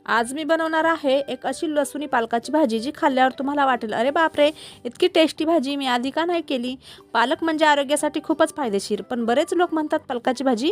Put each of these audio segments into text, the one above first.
आज मी बनवणार आहे एक अशी लसुणी पालकाची भाजी जी खाल्ल्यावर तुम्हाला वाटेल अरे बापरे, इतकी टेस्टी भाजी मी आधी का नाही केली। पालक म्हणजे आरोग्यासाठी खूपच फायदेशीर, पण बरेच लोक म्हणतात पालकाची भाजी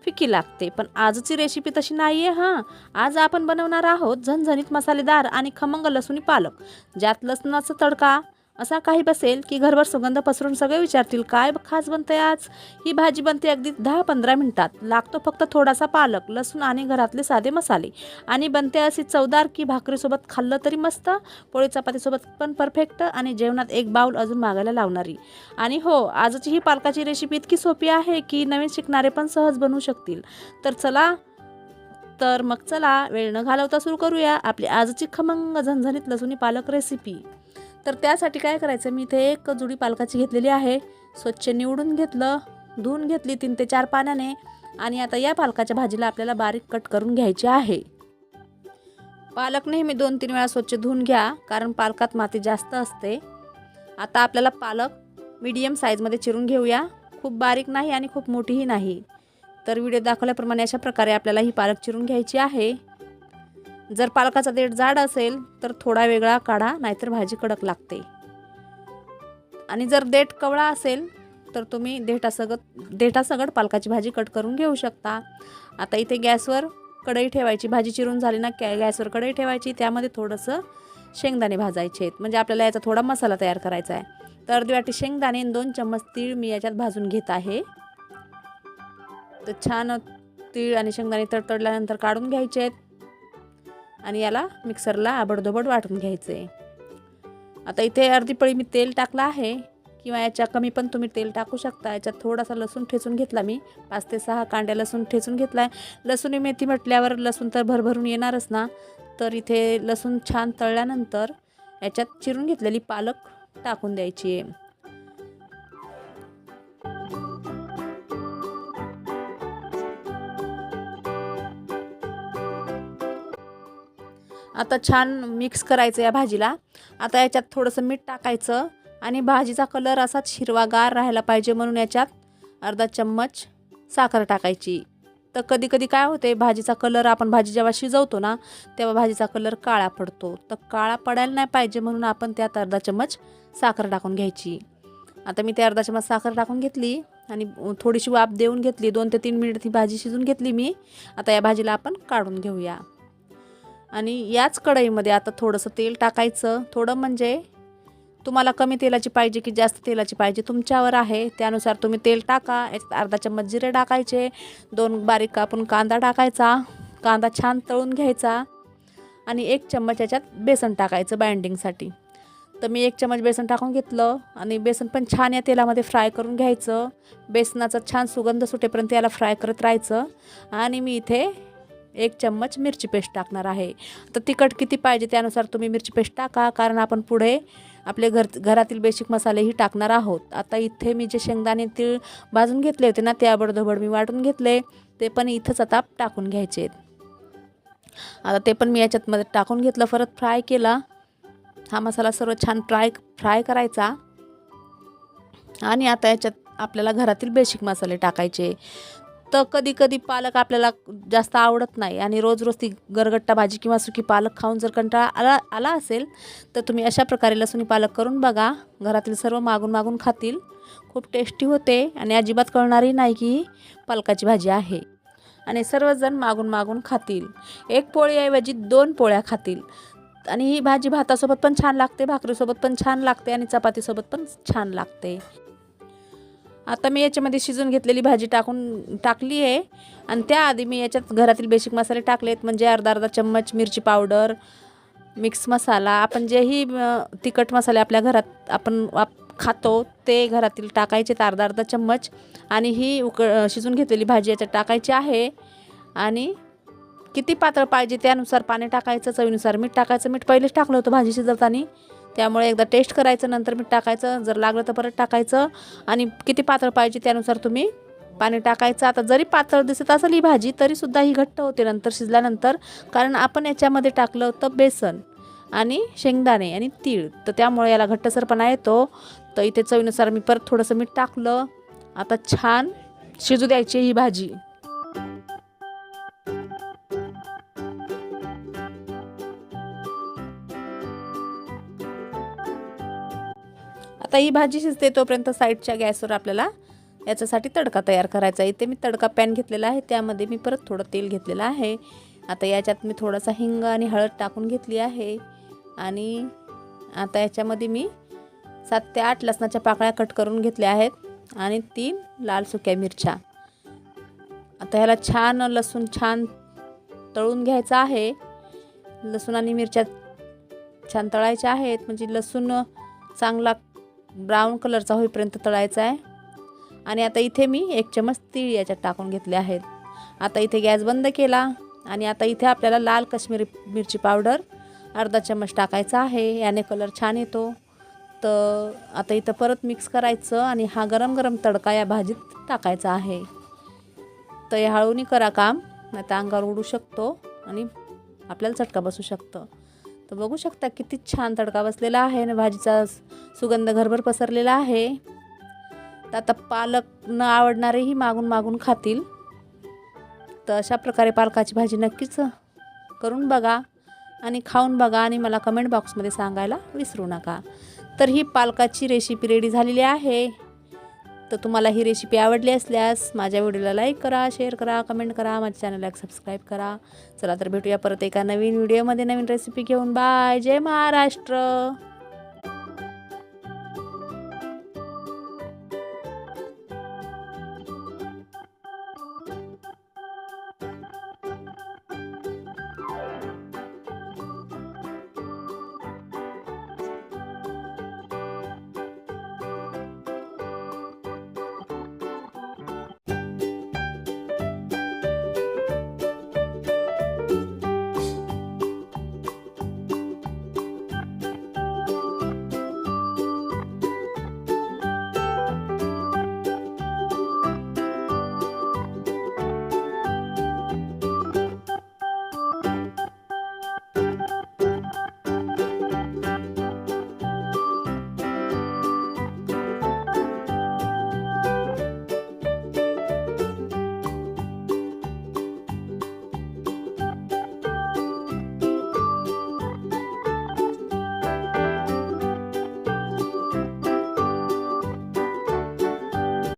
फिकी लागते। पण आजची रेसिपी तशी नाही आहे हां। आज आपण बनवणार आहोत झणझणीत मसालेदार आणि खमंग लसुणी पालक, ज्यात लसणाचा तडका असा काही बसेल की घरभर सुगंध पसरून सगळे विचारतील काय खास बनते आज। ही भाजी बनते अगदी 10-15 मिनिटात। लागतो फक्त थोडासा पालक, लसूण आणि घरातले साधे मसाले, आणि बनते अशी चवदार की भाकरीसोबत खाल्लं तरी मस्त, पोळी चपातीसोबत पण परफेक्ट, आणि जेवणात एक बाउल अजून मागायला लावणारी। आणि हो, आजची ही पालकाची रेसिपी इतकी सोपी आहे की नवीन शिकणारे पण सहज बनवू शकतील। तर मग चला वेळ न घालवता सुरू करूया आपली आजची खमंग झणझणीत लसुणी पालक रेसिपी। तर त्यासाठी काय करायचं, मी इथे एक जुडी पालकाची घेतलेली आहे। स्वच्छ निवडून घेतलं, धुवून घेतली 3 ते 4 पाण्याने। आणि आता या पालकाच्या भाजीला आपल्याला बारीक कट करून घ्यायची आहे। पालक नेहमी 2-3 वेळा स्वच्छ धुवून घ्या, कारण पालकात माती जास्त असते। आता आपल्याला पालक मीडियम साईजमध्ये चिरून घेऊया, खूप बारीक नाही आणि खूप मोठीही नाही। तर व्हिडिओ दाखवल्याप्रमाणे अशा प्रकारे आपल्याला ही पालक चिरून घ्यायची आहे। जर पालकाचा देठ जाड असेल तर थोडा वेगळा काढा, नाहीतर भाजी कडक लागते। आणि जर देठ कवळा असेल तर तुम्ही देठासगट पालकाची भाजी कट करून घेऊ शकता। आता इथे गॅसवर कढई ठेवायची, भाजी चिरून झाली ना गॅसवर कढई ठेवायची, त्यामध्ये थोडंसं शेंगदाणे भाजायचे आहेत, म्हणजे आपल्याला याचा थोडा मसाला तयार करायचा आहे। तर अर्धी वाटी शेंगदाणे आणि 2 चम्मच तीळ मी याच्यात भाजून घेत आहे। तर छान तीळ आणि शेंगदाणे तडतडल्यानंतर काढून घ्यायचे आहेत आणि याला मिक्सरला आबडधोबड वाटून घ्यायचे। आता इथे अर्धी पळी मी तेल टाकलं आहे, किंवा याच्या कमी पण तुम्ही तेल टाकू शकता। याच्यात थोडासा लसूण ठेचून घेतला मी, 5 ते 6 कांड्या लसूण ठेचून घेतलाय। लसूण मेथी म्हटल्यावर लसूण तर भरभरून येणारच ना। तर इथे लसूण छान तळल्यानंतर याच्यात चिरून घेतलेली पालक टाकून द्यायची आहे। आता छान मिक्स करायचं या भाजीला। आता याच्यात थोडंसं मीठ टाकायचं आणि भाजीचा कलर असाच हिरवागार राहायला पाहिजे, म्हणून याच्यात अर्धा चम्मच साखर टाकायची। तर कधी कधी काय होते, भाजीचा कलर आपण भाजी जेव्हा शिजवतो ना तेव्हा भाजीचा कलर काळा पडतो, तर काळा पडायला नाही पाहिजे, म्हणून आपण त्यात अर्धा चम्मच साखर टाकून घ्यायची। आता मी ते अर्धा चम्मच साखर टाकून घेतली आणि थोडीशी वाफ देऊन घेतली, 2 ते 3 मिनिट ती भाजी शिजून घेतली मी। आता या भाजीला आपण काढून घेऊया। आणि याच कढईमध्ये आता थोडंसं तेल टाकायचं, थोडं म्हणजे तुम्हाला कमी तेलाची पाहिजे की जास्त तेलाची पाहिजे तुमच्यावर आहे, त्यानुसार तुम्ही तेल टाका। याच्यात अर्धा चम्मच जिरे टाकायचे, 2 बारीक कापून कांदा टाकायचा, कांदा छान तळून घ्यायचा, आणि 1 चम्मच याच्यात बेसन टाकायचं बाइंडिंगसाठी। तर मी 1 चम्मच बेसन टाकून घेतलं आणि बेसन पण छान या तेलामध्ये फ्राय करून घ्यायचं। बेसनाचा छान सुगंध सुटेपर्यंत याला फ्राय करत राहायचं। आणि मी इथे 1 चम्मच मिरची पेस्ट टाकणार आहे। तर तिखट किती पाहिजे त्यानुसार तुम्ही मिरची पेस्ट टाका, कारण आपण पुढे आपले घरातील बेसिक मसालेही टाकणार आहोत। आता इथे मी जे शेंगदाणे तीळ भाजून घेतले होते ना ते आबडधोबड मी वाटून घेतले, ते पण इथंच आता टाकून घ्यायचे। आता ते पण मी याच्यात टाकून घेतलं, परत फ्राय केला। हा मसाला सर्व छान फ्राय करायचा। आणि आता याच्यात आपल्याला घरातील बेसिक मसाले टाकायचे। तर कधी कधी पालक आपल्याला जास्त आवडत नाही, आणि रोज रोज ती गरगट्टा भाजी किंवा सुकी पालक खाऊन जर कंटाळा आला असेल तर तुम्ही अशा प्रकारे लसुणी पालक करून बघा, घरातील सर्व मागून मागून खातील। खूप टेस्टी होते आणि अजिबात कळणारही नाही की पालकाची भाजी आहे, आणि सर्वजण मागून मागून खातील। 1 पोळीऐवजी 2 पोळ्या खातील। आणि ही भाजी भातासोबत पण छान लागते, भाकरीसोबत पण छान लागते, आणि चपातीसोबत पण छान लागते। आता मी याच्यामध्ये शिजून घेतलेली भाजी टाकली आहे, आणि त्याआधी मी याच्यात घरातील बेसिक मसाले टाकलेत, म्हणजे अर्धा चम्मच मिरची पावडर, मिक्स मसाला, आपण जेही तिखट मसाले आपल्या घरात आपण खातो ते घरातील टाकायचे अर्धा चम्मच। आणि ही शिजून घेतलेली भाजी याच्यात टाकायची आहे, आणि किती पातळ पाहिजे त्यानुसार पाणी टाकायचं, चवीनुसार मीठ टाकायचं। मीठ पहिलेच टाकलं होतं भाजी शिजवताना, त्यामुळे एकदा टेस्ट करायचं, नंतर मीठ टाकायचं, जर लागलं तर परत टाकायचं। आणि किती पातळ पाहिजे त्यानुसार तुम्ही पाणी टाकायचं। आता जरी पातळ दिसत असेल ही भाजी तरीसुद्धा ही घट्ट होते नंतर शिजल्यानंतर, कारण आपण याच्यामध्ये टाकलं होतं बेसन आणि शेंगदाणे आणि तीळ, तर त्यामुळे याला घट्टसरपणा येतो। तर इथे चवीनुसार मी परत थोडंसं मीठ टाकलं। आता छान शिजू द्यायची ही भाजी। आता ही भाजी शिजते तोपर्यंत साईडच्या गॅसवर आपल्याला याच्यासाठी तडका तयार करायचा आहे. इथे मी तडका पॅन घेतलेला आहे, त्यामध्ये मी परत थोडं तेल घेतलेलं आहे. आता याच्यात मी थोडासा हिंग आणि हळद टाकून घेतली आहे. आणि आता याच्यामध्ये मी 7 ते 8 लसणाच्या पाकळ्या कट करून घेतल्या आहेत आणि 3 लाल सुक्या मिरच्या. आता ह्याला लसूण छान तळून घ्यायचा आहे. लसूण आणि मिरच्या छान तळायच्या आहेत, म्हणजे लसूण चांगला ब्राऊन कलरचा होईपर्यंत तळायचा आहे. आणि आता इथे मी 1 चमच तीळ याच्यात टाकून घेतले आहेत. आता इथे गॅस बंद केला आणि आता इथे आपल्याला लाल काश्मीरी मिरची पावडर अर्धा चमच टाकायचा आहे, याने कलर छान येतो. तर आता इथं परत मिक्स करायचं आणि हा गरम गरम तडका या भाजीत टाकायचा आहे. तर हे हळूनी करा काम, नाही तर अंगावर उडू शकतो आणि आपल्याला चटका बसू शकतं. तर बघू शकता किती छान तडका बसलेला आहे आणि भाजीचा सुगंध घरभर पसरलेला आहे. तर आता पालक न आवडणारेही मागून मागून खातील. तर अशा प्रकारे पालकाची भाजी नक्कीच करून बघा आणि खाऊन बघा आणि मला कमेंट बॉक्समध्ये सांगायला विसरू नका. तर ही पालकाची रेसिपी रेडी झालेली आहे. तर तुम्हाला ही रेसिपी आवडली असल्यास माझ्या व्हिडिओला लाईक करा, शेअर करा, कमेंट करा, माझ्या चॅनलला सबस्क्राईब करा. चला तर भेटूया परत एका नवीन व्हिडिओमध्ये नवीन रेसिपी घेऊन. बाय. जय महाराष्ट्र.